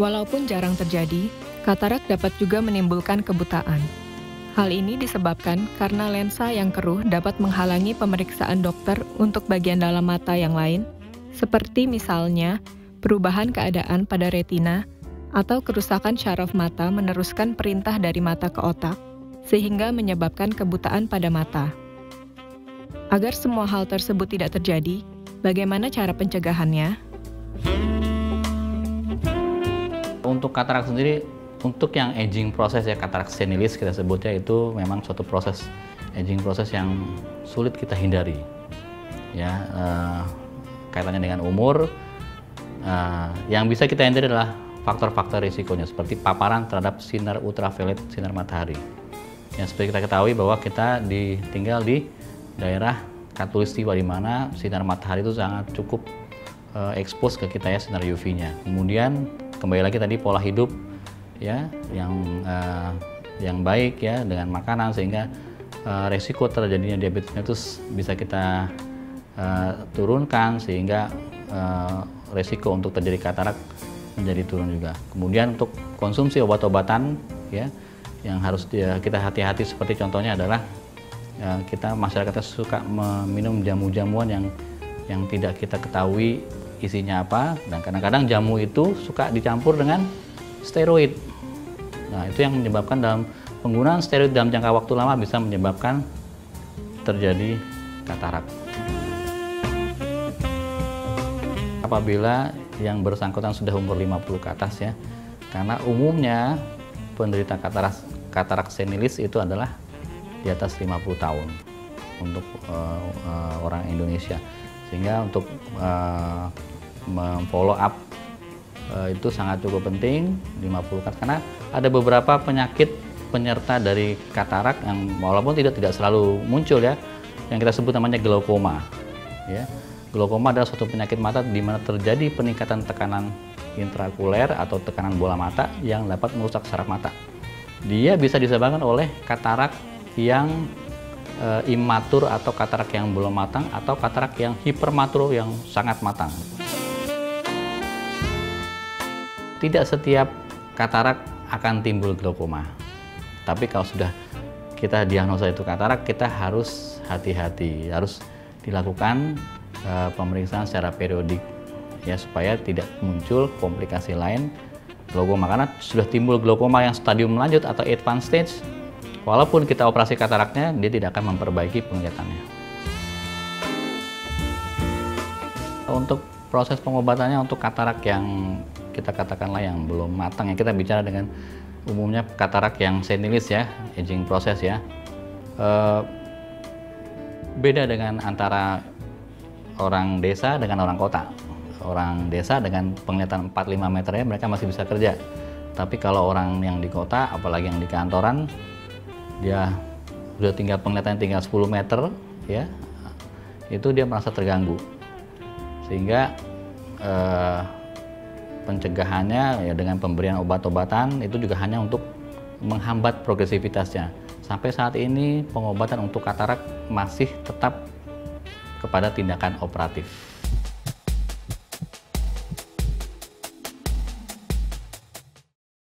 Walaupun jarang terjadi, katarak dapat juga menimbulkan kebutaan. Hal ini disebabkan karena lensa yang keruh dapat menghalangi pemeriksaan dokter untuk bagian dalam mata yang lain, seperti misalnya perubahan keadaan pada retina atau kerusakan syaraf mata meneruskan perintah dari mata ke otak, sehingga menyebabkan kebutaan pada mata. Agar semua hal tersebut tidak terjadi, bagaimana cara pencegahannya? Untuk katarak sendiri, untuk yang aging proses ya, katarak senilis kita sebutnya, itu memang suatu proses aging proses yang sulit kita hindari. Ya, kaitannya dengan umur, yang bisa kita hindari adalah faktor-faktor risikonya seperti paparan terhadap sinar ultraviolet, sinar matahari. Yang seperti kita ketahui bahwa kita tinggal di daerah khatulistiwa di mana sinar matahari itu sangat cukup expose ke kita ya, sinar UV-nya. Kemudian kembali lagi tadi pola hidup ya yang baik ya dengan makanan, sehingga resiko terjadinya diabetes mellitus bisa kita turunkan, sehingga resiko untuk terjadi katarak menjadi turun juga. Kemudian untuk konsumsi obat-obatan ya yang harus kita hati-hati, seperti contohnya adalah kita masyarakatnya suka meminum jamu-jamuan yang tidak kita ketahui isinya apa, dan kadang-kadang jamu itu suka dicampur dengan steroid. Nah, itu yang menyebabkan dalam penggunaan steroid dalam jangka waktu lama bisa menyebabkan terjadi katarak. Apabila yang bersangkutan sudah umur 50 ke atas ya, karena umumnya penderita katarak senilis itu adalah di atas 50 tahun untuk orang Indonesia, sehingga untuk memfollow up itu sangat cukup penting 50 ke atas, karena ada beberapa penyakit penyerta dari katarak yang walaupun tidak selalu muncul ya, yang kita sebut namanya glaukoma ya. Glaukoma adalah suatu penyakit mata di mana terjadi peningkatan tekanan intraokuler atau tekanan bola mata yang dapat merusak saraf mata. Dia bisa disebabkan oleh katarak yang imatur atau katarak yang belum matang, atau katarak yang hipermatur yang sangat matang. Tidak setiap katarak akan timbul glaukoma, tapi kalau sudah kita diagnosa itu katarak, kita harus hati-hati, harus dilakukan pemeriksaan secara periodik ya, supaya tidak muncul komplikasi lain glaukoma. Karena sudah timbul glaukoma yang stadium lanjut atau advanced stage, walaupun kita operasi kataraknya, dia tidak akan memperbaiki penglihatannya. Untuk proses pengobatannya untuk katarak yang kita katakanlah yang belum matang, yang kita bicara dengan umumnya katarak yang senilis ya, aging proses ya, beda dengan antara orang desa dengan orang kota. Orang desa dengan penglihatan 4-5 meter ya, mereka masih bisa kerja. Tapi kalau orang yang di kota, apalagi yang di kantoran, dia udah penglihatannya tinggal 10 meter ya, itu dia merasa terganggu. Sehingga pencegahannya ya dengan pemberian obat-obatan itu juga hanya untuk menghambat progresivitasnya. Sampai saat ini pengobatan untuk katarak masih tetap kepada tindakan operatif.